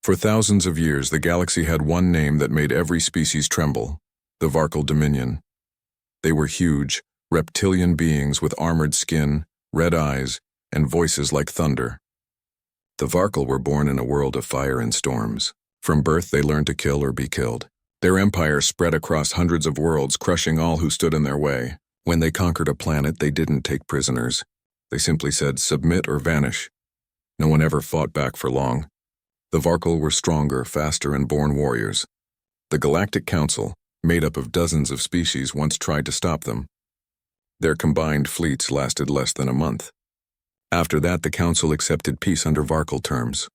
For thousands of years, the galaxy had one name that made every species tremble: the Varkal Dominion. They were huge, reptilian beings with armored skin, red eyes, and voices like thunder. The Varkal were born in a world of fire and storms. From birth, they learned to kill or be killed. Their empire spread across hundreds of worlds, crushing all who stood in their way. When they conquered a planet, they didn't take prisoners. They simply said, "Submit or vanish." No one ever fought back for long. The Varkal were stronger, faster, and born warriors. The Galactic Council, made up of dozens of species, once tried to stop them. Their combined fleets lasted less than a month. After that, the Council accepted peace under Varkal terms.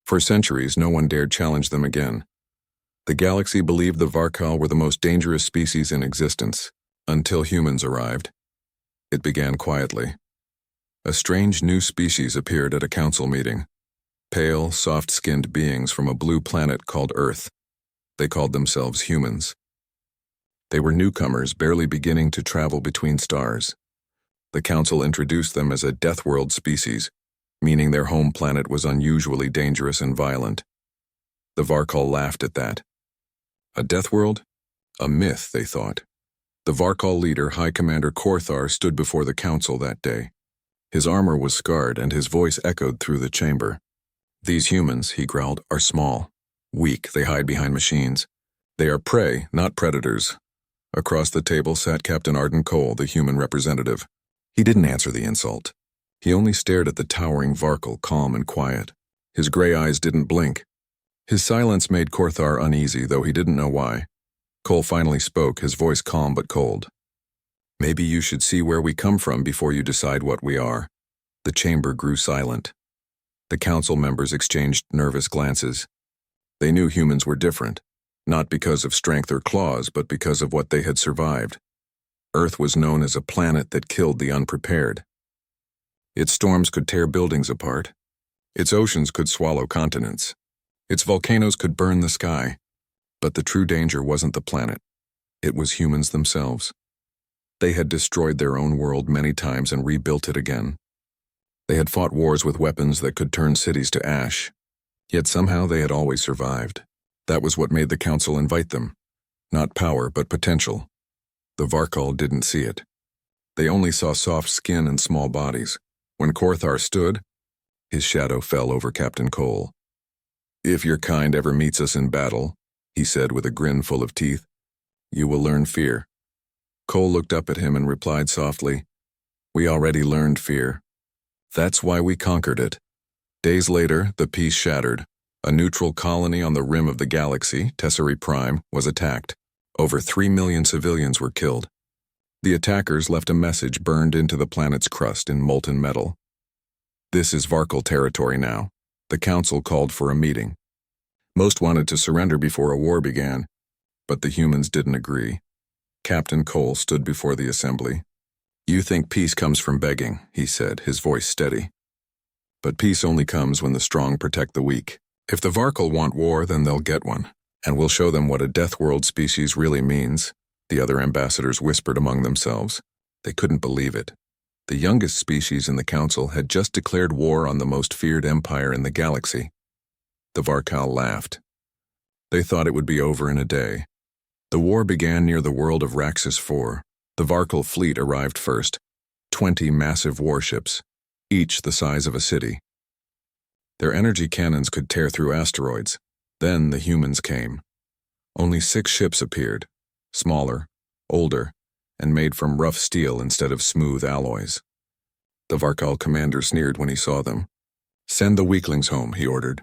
For centuries, no one dared challenge them again. The galaxy believed the Varkal were the most dangerous species in existence, until humans arrived. It began quietly. A strange new species appeared at a council meeting. Pale, soft-skinned beings from a blue planet called Earth. They called themselves humans. They were newcomers, barely beginning to travel between stars. The council introduced them as a Death World species, meaning their home planet was unusually dangerous and violent. The Varkal laughed at that. A Death World? A myth, they thought. The Varkal leader, High Commander Korthar, stood before the council that day. His armor was scarred, and his voice echoed through the chamber. "These humans," he growled, "are small, weak. They hide behind machines. They are prey, not predators." Across the table sat Captain Arden Cole, the human representative. He didn't answer the insult. He only stared at the towering Varkal, calm and quiet. His gray eyes didn't blink. His silence made Korthar uneasy, though he didn't know why. Cole finally spoke, his voice calm but cold. "Maybe you should see where we come from before you decide what we are." The chamber grew silent. The council members exchanged nervous glances. They knew humans were different, not because of strength or claws, but because of what they had survived. Earth was known as a planet that killed the unprepared. Its storms could tear buildings apart. Its oceans could swallow continents. Its volcanoes could burn the sky. But the true danger wasn't the planet. It was humans themselves. They had destroyed their own world many times and rebuilt it again. They had fought wars with weapons that could turn cities to ash. Yet somehow they had always survived. That was what made the council invite them. Not power, but potential. The Varkal didn't see it. They only saw soft skin and small bodies. When Korthar stood, his shadow fell over Captain Cole. "If your kind ever meets us in battle," he said with a grin full of teeth, "you will learn fear." Cole looked up at him and replied softly, "We already learned fear. That's why we conquered it." Days later, the peace shattered. A neutral colony on the rim of the galaxy, Tesserae Prime, was attacked. Over 3 million civilians were killed. The attackers left a message burned into the planet's crust in molten metal. "This is Varkal territory now." The council called for a meeting. Most wanted to surrender before a war began, but the humans didn't agree. Captain Cole stood before the assembly. "You think peace comes from begging," he said, his voice steady. "But peace only comes when the strong protect the weak. If the Varkal want war, then they'll get one, and we'll show them what a Death World species really means." The other ambassadors whispered among themselves. They couldn't believe it. The youngest species in the council had just declared war on the most feared empire in the galaxy. The Varkal laughed. They thought it would be over in a day. The war began near the world of Raxus IV. The Varkal fleet arrived first, 20 massive warships, each the size of a city. Their energy cannons could tear through asteroids. Then the humans came. Only 6 ships appeared, smaller, older, and made from rough steel instead of smooth alloys. The Varkal commander sneered when he saw them. "Send the weaklings home," he ordered.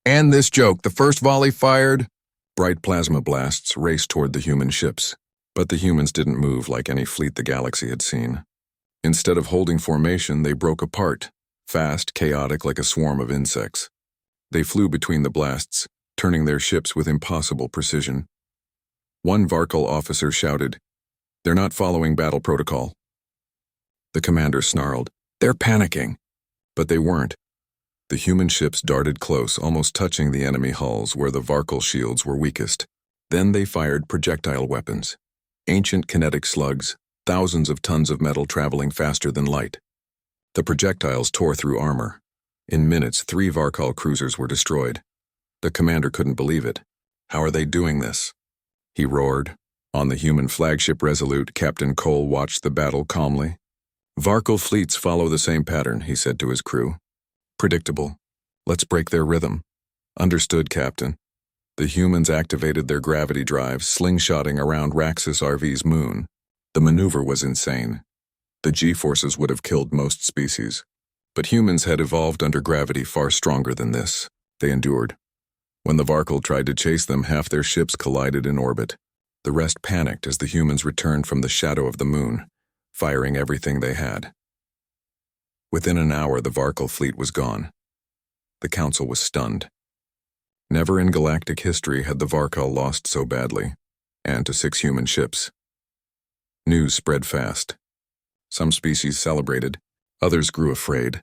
"And this joke, the first volley fired." Bright plasma blasts raced toward the human ships, but the humans didn't move like any fleet the galaxy had seen. Instead of holding formation, they broke apart, fast, chaotic like a swarm of insects. They flew between the blasts, turning their ships with impossible precision. One Varkal officer shouted, "They're not following battle protocol." The commander snarled, "They're panicking." But they weren't. The human ships darted close, almost touching the enemy hulls where the Varkal shields were weakest. Then they fired projectile weapons. Ancient kinetic slugs, thousands of tons of metal traveling faster than light. The projectiles tore through armor. In minutes, 3 Varkal cruisers were destroyed. The commander couldn't believe it. How are they doing this? He roared. On the human flagship Resolute, Captain Cole watched the battle calmly. Varkal fleets follow the same pattern, he said to his crew. Predictable. Let's break their rhythm. Understood, Captain. The humans activated their gravity drives, slingshotting around Raxus RV's moon. The maneuver was insane. The G-forces would have killed most species. But humans had evolved under gravity far stronger than this. They endured. When the Varkal tried to chase them, half their ships collided in orbit. The rest panicked as the humans returned from the shadow of the moon, firing everything they had. Within an hour, the Varkal fleet was gone. The Council was stunned. Never in galactic history had the Varkal lost so badly, and to 6 human ships. News spread fast. Some species celebrated, others grew afraid.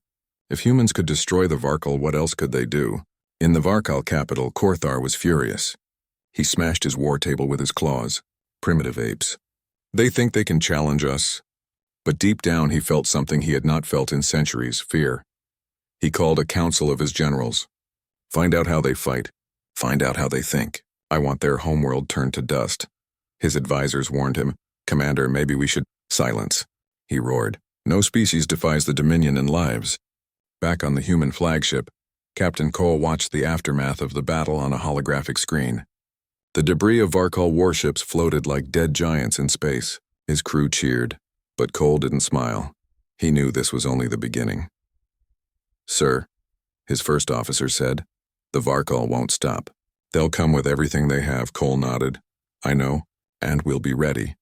If humans could destroy the Varkal, what else could they do? In the Varkal capital, Korthar was furious. He smashed his war table with his claws. Primitive apes. They think they can challenge us. But deep down he felt something he had not felt in centuries, fear. He called a council of his generals. Find out how they fight. Find out how they think. I want their homeworld turned to dust. His advisors warned him, Commander, maybe we should— Silence, he roared. No species defies the Dominion in lives. Back on the human flagship, Captain Cole watched the aftermath of the battle on a holographic screen. The debris of Varkal warships floated like dead giants in space. His crew cheered, but Cole didn't smile. He knew this was only the beginning. Sir, his first officer said, the Varkal won't stop. They'll come with everything they have, Cole nodded. I know, and we'll be ready.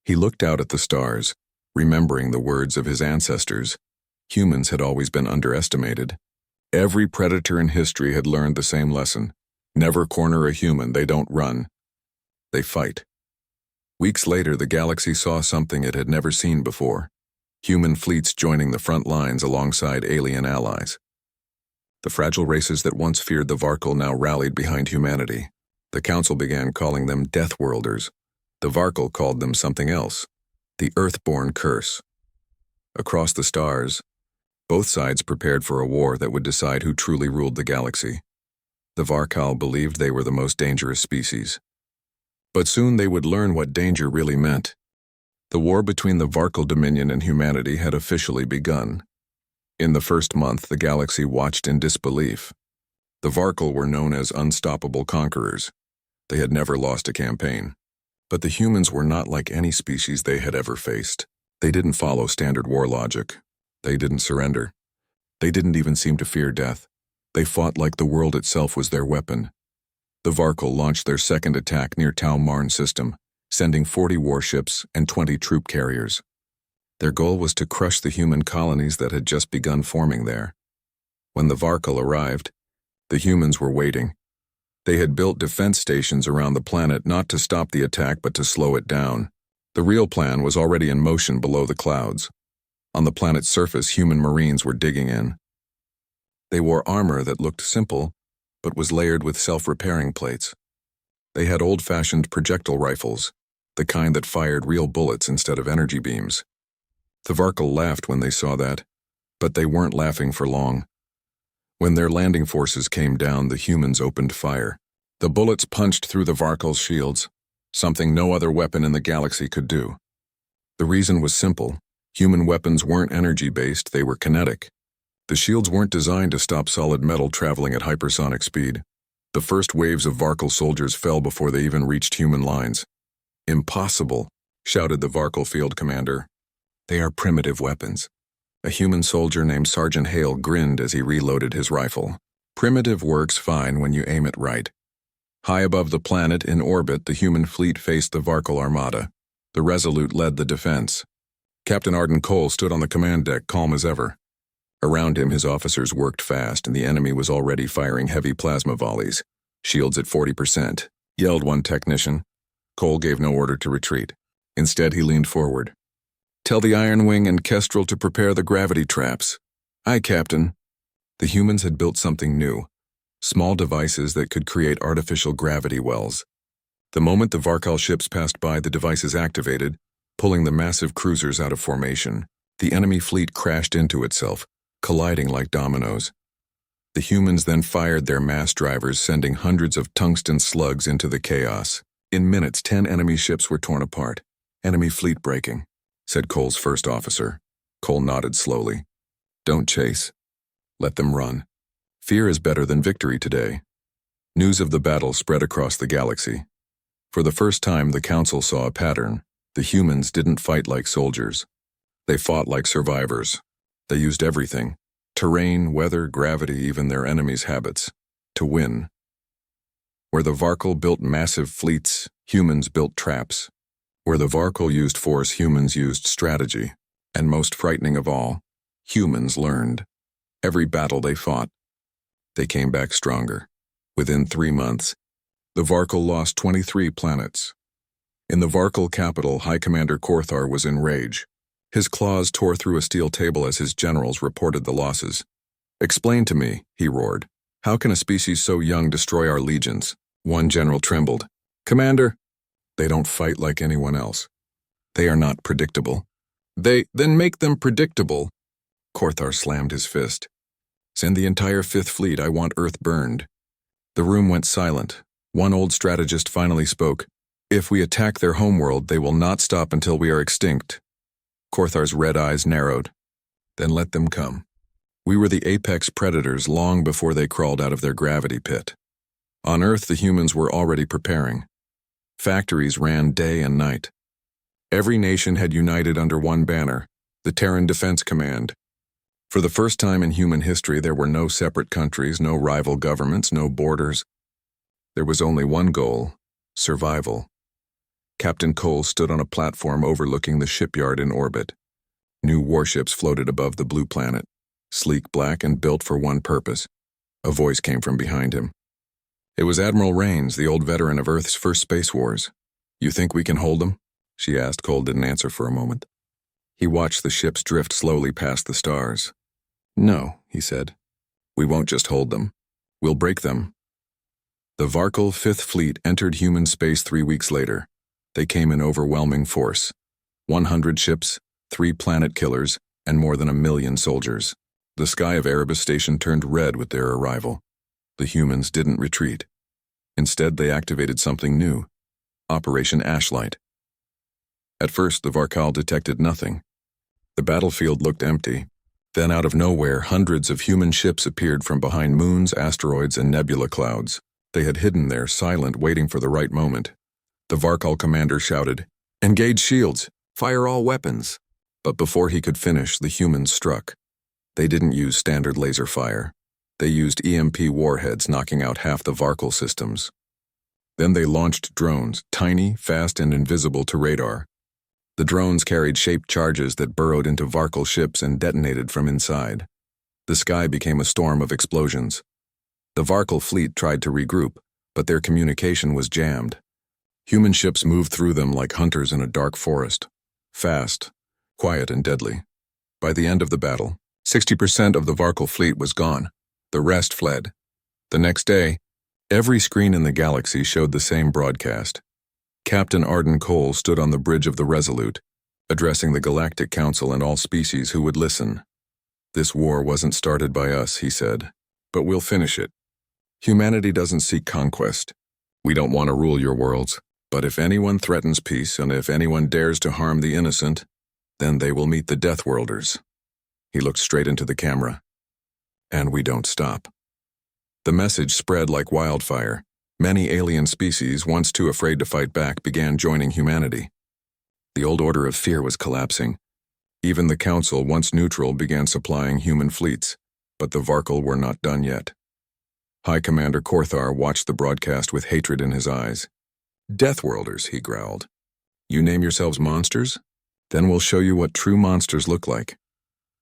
He looked out at the stars, remembering the words of his ancestors. Humans had always been underestimated. Every predator in history had learned the same lesson. Never corner a human, they don't run. They fight. Weeks later, the galaxy saw something it had never seen before. Human fleets joining the front lines alongside alien allies. The fragile races that once feared the Varkal now rallied behind humanity. The Council began calling them Deathworlders. The Varkal called them something else, the Earthborn Curse. Across the stars, both sides prepared for a war that would decide who truly ruled the galaxy. The Varkal believed they were the most dangerous species. But soon they would learn what danger really meant. The war between the Varkal Dominion and humanity had officially begun. In the first month, the galaxy watched in disbelief. The Varkal were known as unstoppable conquerors. They had never lost a campaign. But the humans were not like any species they had ever faced. They didn't follow standard war logic. They didn't surrender. They didn't even seem to fear death. They fought like the world itself was their weapon. The Varkal launched their second attack near Tau Marn system, sending 40 warships and 20 troop carriers. Their goal was to crush the human colonies that had just begun forming there. When the Varkal arrived, the humans were waiting. They had built defense stations around the planet not to stop the attack but to slow it down. The real plan was already in motion below the clouds. On the planet's surface, human marines were digging in. They wore armor that looked simple, but was layered with self-repairing plates. They had old-fashioned projectile rifles, the kind that fired real bullets instead of energy beams. The Varkal laughed when they saw that, but they weren't laughing for long. When their landing forces came down, the humans opened fire. The bullets punched through the Varkal's shields, something no other weapon in the galaxy could do. The reason was simple. Human weapons weren't energy-based, they were kinetic. The shields weren't designed to stop solid metal traveling at hypersonic speed. The first waves of Varkal soldiers fell before they even reached human lines. Impossible, shouted the Varkal field commander. They are primitive weapons. A human soldier named Sergeant Hale grinned as he reloaded his rifle. Primitive works fine when you aim it right. High above the planet, in orbit, the human fleet faced the Varkal armada. The Resolute led the defense. Captain Arden Cole stood on the command deck, calm as ever. Around him, his officers worked fast, and the enemy was already firing heavy plasma volleys. Shields at 40%, yelled one technician. Cole gave no order to retreat. Instead, he leaned forward. Tell the Iron Wing and Kestrel to prepare the gravity traps. Aye, Captain. The humans had built something new. Small devices that could create artificial gravity wells. The moment the Varkal ships passed by, the devices activated, pulling the massive cruisers out of formation. The enemy fleet crashed into itself, colliding like dominoes. The humans then fired their mass drivers, sending hundreds of tungsten slugs into the chaos. In minutes, 10 enemy ships were torn apart. "Enemy fleet breaking," said Cole's first officer. Cole nodded slowly. "Don't chase. Let them run. Fear is better than victory today." News of the battle spread across the galaxy. For the first time, the Council saw a pattern. The humans didn't fight like soldiers. They fought like survivors. They used everything: terrain, weather, gravity, even their enemies' habits, to win. Where the Varkal built massive fleets, humans built traps. Where the Varkal used force, humans used strategy. And most frightening of all, humans learned. Every battle they fought, they came back stronger. Within 3 months, the Varkal lost 23 planets. In the Varkal capital, High Commander Korthar was in rage. His claws tore through a steel table as his generals reported the losses. "Explain to me," he roared. "How can a species so young destroy our legions?" One general trembled. "Commander, they don't fight like anyone else. They are not predictable." Then make them predictable." Korthar slammed his fist. "Send the entire 5th Fleet. I want Earth burned." The room went silent. One old strategist finally spoke. "If we attack their homeworld, they will not stop until we are extinct." Korthar's red eyes narrowed. "Then let them come. We were the apex predators long before they crawled out of their gravity pit." On Earth, the humans were already preparing. Factories ran day and night. Every nation had united under one banner, the Terran Defense Command. For the first time in human history, there were no separate countries, no rival governments, no borders. There was only one goal: survival. Captain Cole stood on a platform overlooking the shipyard in orbit. New warships floated above the blue planet, sleek black and built for one purpose. A voice came from behind him. It was Admiral Raines, the old veteran of Earth's first space wars. "You think we can hold them?" she asked. Cole didn't answer for a moment. He watched the ships drift slowly past the stars. "No," he said. "We won't just hold them. We'll break them." The Varkal 5th Fleet entered human space 3 weeks later. They came in overwhelming force. 100 ships, 3 planet killers, and more than 1 million soldiers. The sky of Erebus Station turned red with their arrival. The humans didn't retreat. Instead, they activated something new: Operation Ashlight. At first, the Varkal detected nothing. The battlefield looked empty. Then, out of nowhere, hundreds of human ships appeared from behind moons, asteroids, and nebula clouds. They had hidden there, silent, waiting for the right moment. The Varkal commander shouted, "Engage shields! Fire all weapons!" But before he could finish, the humans struck. They didn't use standard laser fire. They used EMP warheads, knocking out half the Varkal systems. Then they launched drones, tiny, fast, and invisible to radar. The drones carried shaped charges that burrowed into Varkal ships and detonated from inside. The sky became a storm of explosions. The Varkal fleet tried to regroup, but their communication was jammed. Human ships moved through them like hunters in a dark forest. Fast, quiet, and deadly. By the end of the battle, 60% of the Varkal fleet was gone. The rest fled. The next day, every screen in the galaxy showed the same broadcast. Captain Arden Cole stood on the bridge of the Resolute, addressing the Galactic Council and all species who would listen. "This war wasn't started by us," he said, "but we'll finish it. Humanity doesn't seek conquest. We don't want to rule your worlds, but if anyone threatens peace and if anyone dares to harm the innocent, then they will meet the Death Worlders." He looked straight into the camera. "And we don't stop." The message spread like wildfire. Many alien species, once too afraid to fight back, began joining humanity. The old order of fear was collapsing. Even the Council, once neutral, began supplying human fleets, but the Varkal were not done yet. High Commander Korthar watched the broadcast with hatred in his eyes. "Deathworlders," he growled. "You name yourselves monsters? Then we'll show you what true monsters look like."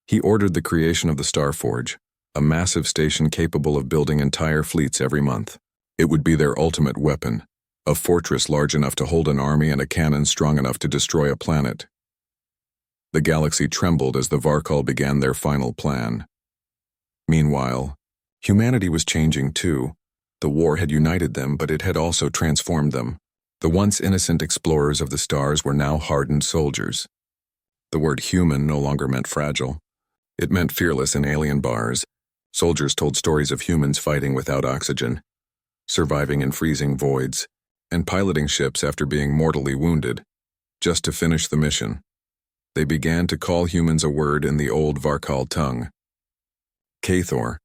He ordered the creation of the Starforge, a massive station capable of building entire fleets every month. It would be their ultimate weapon, a fortress large enough to hold an army and a cannon strong enough to destroy a planet. The galaxy trembled as the Varkal began their final plan. Meanwhile, humanity was changing too. The war had united them, but it had also transformed them. The once innocent explorers of the stars were now hardened soldiers. The word human no longer meant fragile. It meant fearless in alien bars. Soldiers told stories of humans fighting without oxygen, surviving in freezing voids, and piloting ships after being mortally wounded, just to finish the mission. They began to call humans a word in the old Varkal tongue, Kathor,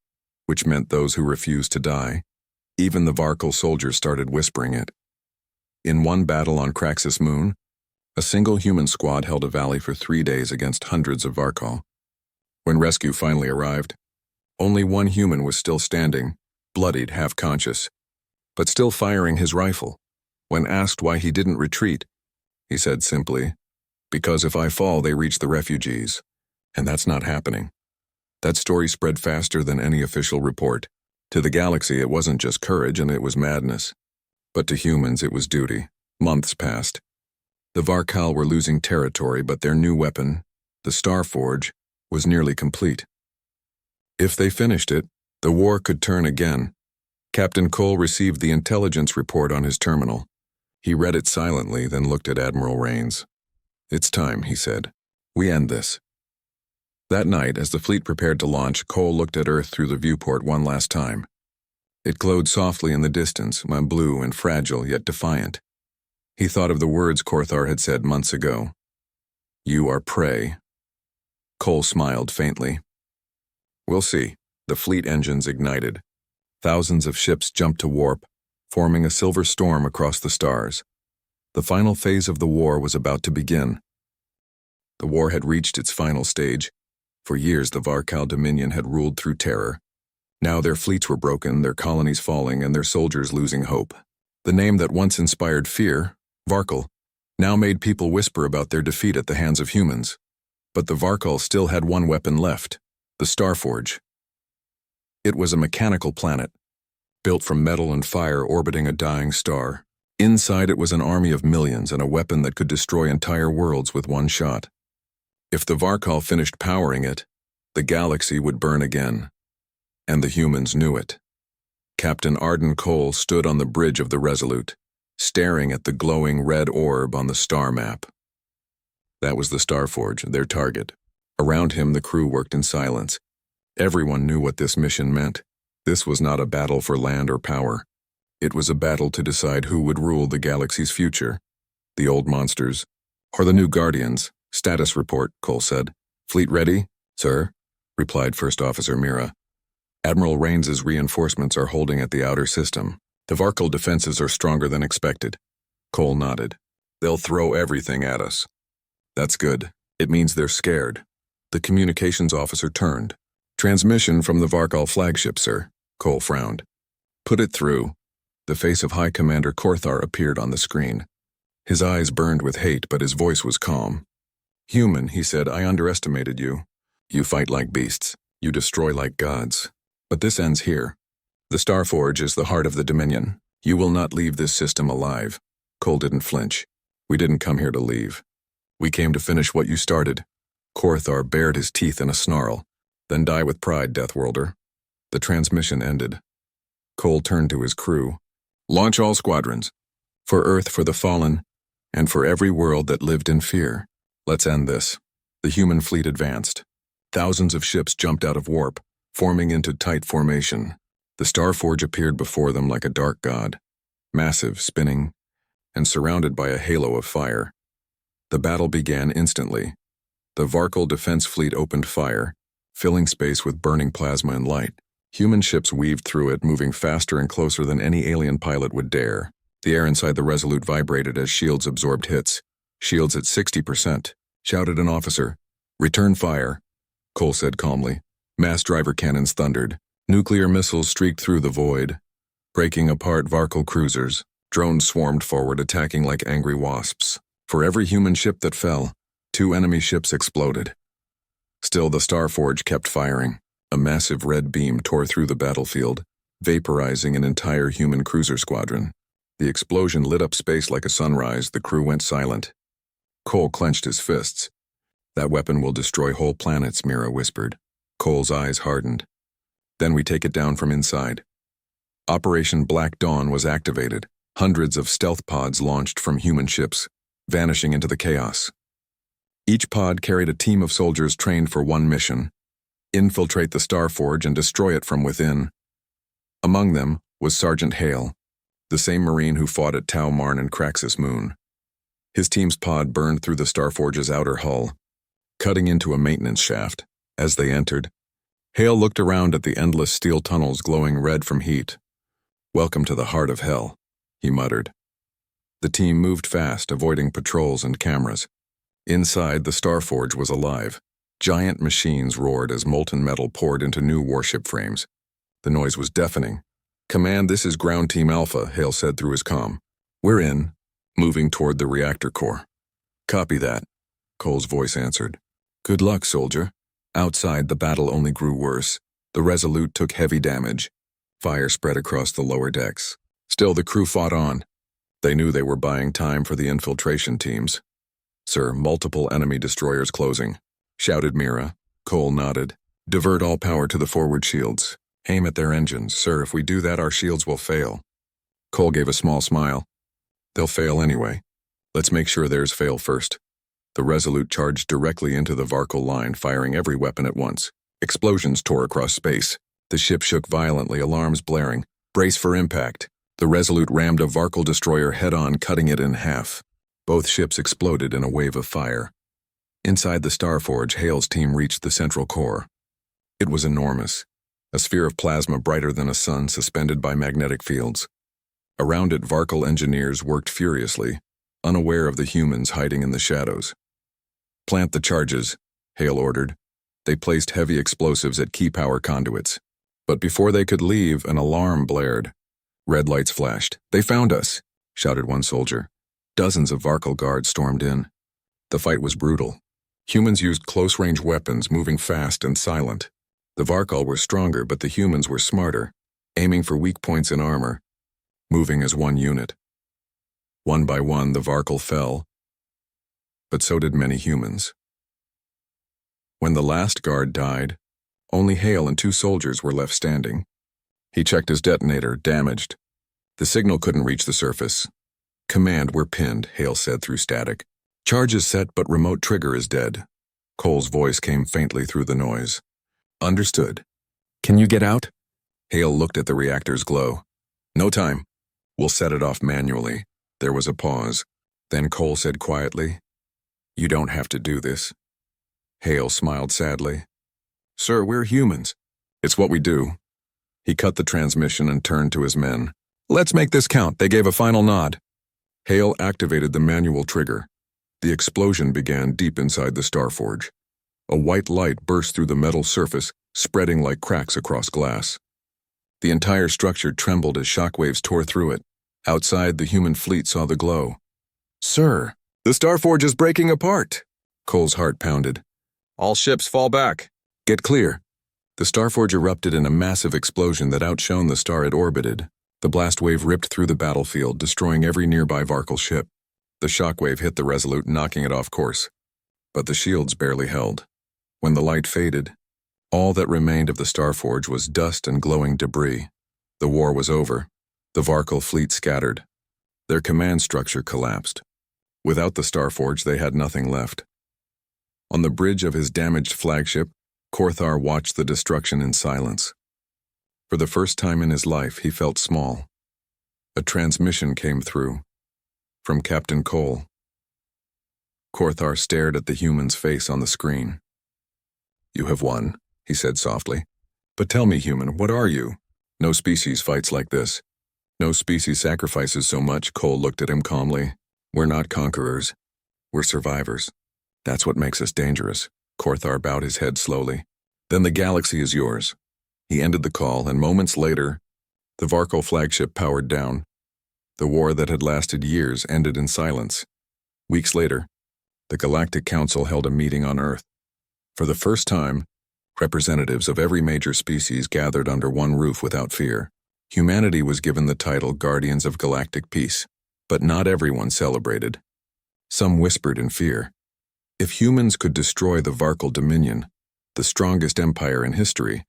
which meant those who refused to die. Even the Varkal soldiers started whispering it. In one battle on Kraxus Moon, a single human squad held a valley for 3 days against hundreds of Varkal. When rescue finally arrived, only one human was still standing, bloodied, half-conscious, but still firing his rifle. When asked why he didn't retreat, he said simply, "Because if I fall, they reach the refugees, and that's not happening." That story spread faster than any official report. To the galaxy, it wasn't just courage and it was madness. But to humans, it was duty. Months passed. The Varkal were losing territory, but their new weapon, the Starforge, was nearly complete. If they finished it, the war could turn again. Captain Cole received the intelligence report on his terminal. He read it silently, then looked at Admiral Rains. "It's time," he said. "We end this." That night, as the fleet prepared to launch, Cole looked at Earth through the viewport one last time. It glowed softly in the distance, blue and fragile yet defiant. He thought of the words Korthar had said months ago. "You are prey." Cole smiled faintly. "We'll see." The fleet engines ignited. Thousands of ships jumped to warp, forming a silver storm across the stars. The final phase of the war was about to begin. The war had reached its final stage. For years, the Varkal Dominion had ruled through terror. Now their fleets were broken, their colonies falling, and their soldiers losing hope. The name that once inspired fear, Varkal, now made people whisper about their defeat at the hands of humans. But the Varkal still had one weapon left, the Starforge. It was a mechanical planet, built from metal and fire orbiting a dying star. Inside it was an army of millions and a weapon that could destroy entire worlds with one shot. If the Varkal finished powering it, the galaxy would burn again. And the humans knew it. Captain Arden Cole stood on the bridge of the Resolute, staring at the glowing red orb on the star map. That was the Starforge, their target. Around him, the crew worked in silence. Everyone knew what this mission meant. This was not a battle for land or power. It was a battle to decide who would rule the galaxy's future. The old monsters, or the new guardians. "Status report," Cole said. "Fleet ready, sir," replied First Officer Mira. "Admiral Rains's reinforcements are holding at the outer system. The Varkal defenses are stronger than expected." Cole nodded. "They'll throw everything at us." "That's good. It means they're scared." The communications officer turned. "Transmission from the Varkal flagship, sir." Cole frowned. "Put it through." The face of High Commander Korthar appeared on the screen. His eyes burned with hate, but his voice was calm. "Human," he said, "I underestimated you. You fight like beasts. You destroy like gods. But this ends here. The Starforge is the heart of the Dominion. You will not leave this system alive." Cole didn't flinch. "We didn't come here to leave. We came to finish what you started." Korthar bared his teeth in a snarl. "Then die with pride, Deathworlder." The transmission ended. Cole turned to his crew. "Launch all squadrons. For Earth, for the fallen, and for every world that lived in fear. Let's end this." The human fleet advanced. Thousands of ships jumped out of warp, forming into tight formation. The Starforge appeared before them like a dark god, massive, spinning, and surrounded by a halo of fire. The battle began instantly. The Varkal defense fleet opened fire, filling space with burning plasma and light. Human ships weaved through it, moving faster and closer than any alien pilot would dare. The air inside the Resolute vibrated as shields absorbed hits. "Shields at 60%, shouted an officer. "Return fire," Cole said calmly. Mass driver cannons thundered. Nuclear missiles streaked through the void, breaking apart Varkal cruisers. Drones swarmed forward, attacking like angry wasps. For every human ship that fell, 2 enemy ships exploded. Still, the Starforge kept firing. A massive red beam tore through the battlefield, vaporizing an entire human cruiser squadron. The explosion lit up space like a sunrise. The crew went silent. Cole clenched his fists. "That weapon will destroy whole planets," Mira whispered. Cole's eyes hardened. "Then we take it down from inside." Operation Black Dawn was activated. Hundreds of stealth pods launched from human ships, vanishing into the chaos. Each pod carried a team of soldiers trained for one mission: infiltrate the Starforge and destroy it from within. Among them was Sergeant Hale, the same Marine who fought at Tau Marn and Kraxus Moon. His team's pod burned through the Starforge's outer hull, cutting into a maintenance shaft. As they entered, Hale looked around at the endless steel tunnels glowing red from heat. "Welcome to the heart of hell," he muttered. The team moved fast, avoiding patrols and cameras. Inside, the Starforge was alive. Giant machines roared as molten metal poured into new warship frames. The noise was deafening. "Command, this is Ground Team Alpha," Hale said through his comm. "We're in, moving toward the reactor core." "Copy that," Cole's voice answered. "Good luck, soldier." Outside, the battle only grew worse. The Resolute took heavy damage. Fire spread across the lower decks. Still, the crew fought on. They knew they were buying time for the infiltration teams. "Sir, multiple enemy destroyers closing," shouted Mira. Cole nodded. "Divert all power to the forward shields. Aim at their engines. Sir, if we do that, our shields will fail." Cole gave a small smile. "They'll fail anyway. Let's make sure theirs fail first." The Resolute charged directly into the Varkal line, firing every weapon at once. Explosions tore across space. The ship shook violently, alarms blaring. "Brace for impact." The Resolute rammed a Varkal destroyer head-on, cutting it in half. Both ships exploded in a wave of fire. Inside the Starforge, Hale's team reached the central core. It was enormous, a sphere of plasma brighter than a sun suspended by magnetic fields. Around it, Varkal engineers worked furiously, unaware of the humans hiding in the shadows. "Plant the charges," Hale ordered. They placed heavy explosives at key power conduits. But before they could leave, an alarm blared. Red lights flashed. "They found us," shouted one soldier. Dozens of Varkal guards stormed in. The fight was brutal. Humans used close-range weapons, moving fast and silent. The Varkal were stronger, but the humans were smarter, aiming for weak points in armor, moving as one unit. One by one, the Varkal fell, but so did many humans. When the last guard died, only Hale and 2 soldiers were left standing. He checked his detonator, damaged. The signal couldn't reach the surface. "Command, we're pinned," Hale said through static. "Charge is set, but remote trigger is dead." Cole's voice came faintly through the noise. "Understood. Can you get out?" Hale looked at the reactor's glow. "No time. We'll set it off manually." There was a pause. Then Cole said quietly, "You don't have to do this." Hale smiled sadly. "Sir, we're humans. It's what we do." He cut the transmission and turned to his men. "Let's make this count." They gave a final nod. Hale activated the manual trigger. The explosion began deep inside the Starforge. A white light burst through the metal surface, spreading like cracks across glass. The entire structure trembled as shockwaves tore through it. Outside, the human fleet saw the glow. "Sir, the Starforge is breaking apart!" Cole's heart pounded. "All ships fall back. Get clear." The Starforge erupted in a massive explosion that outshone the star it orbited. The blast wave ripped through the battlefield, destroying every nearby Varkal ship. The shockwave hit the Resolute, knocking it off course. But the shields barely held. When the light faded, all that remained of the Starforge was dust and glowing debris. The war was over. The Varkal fleet scattered. Their command structure collapsed. Without the Starforge, they had nothing left. On the bridge of his damaged flagship, Korthar watched the destruction in silence. For the first time in his life, he felt small. A transmission came through. From Captain Cole. Korthar stared at the human's face on the screen. "You have won," he said softly. "But tell me, human, what are you? No species fights like this. No species sacrifices so much." Cole looked at him calmly. "We're not conquerors. We're survivors. That's what makes us dangerous." Korthar bowed his head slowly. "Then the galaxy is yours." He ended the call, and moments later, the Varkal flagship powered down. The war that had lasted years ended in silence. Weeks later, the Galactic Council held a meeting on Earth. For the first time, representatives of every major species gathered under one roof without fear. Humanity was given the title Guardians of Galactic Peace, but not everyone celebrated. Some whispered in fear. If humans could destroy the Varkal Dominion, the strongest empire in history,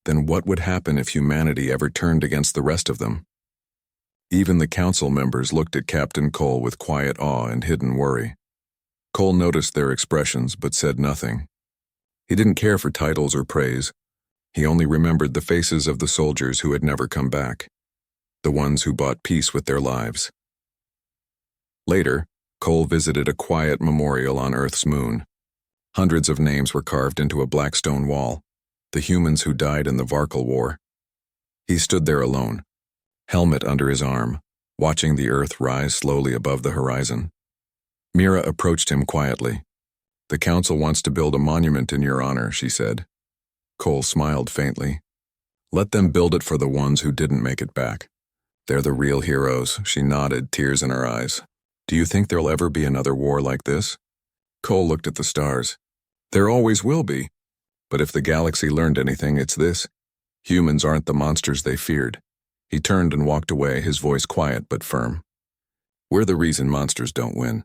then what would happen if humanity ever turned against the rest of them? Even the council members looked at Captain Cole with quiet awe and hidden worry. Cole noticed their expressions but said nothing. He didn't care for titles or praise. He only remembered the faces of the soldiers who had never come back, the ones who bought peace with their lives. Later, Cole visited a quiet memorial on Earth's moon. Hundreds of names were carved into a black stone wall, the humans who died in the Varkal War. He stood there alone, helmet under his arm, watching the Earth rise slowly above the horizon. Mira approached him quietly. "The council wants to build a monument in your honor," she said. Cole smiled faintly. "Let them build it for the ones who didn't make it back. They're the real heroes," she nodded, tears in her eyes. "Do you think there'll ever be another war like this?" Cole looked at the stars. "There always will be. But if the galaxy learned anything, it's this. Humans aren't the monsters they feared." He turned and walked away, his voice quiet but firm. "We're the reason monsters don't win."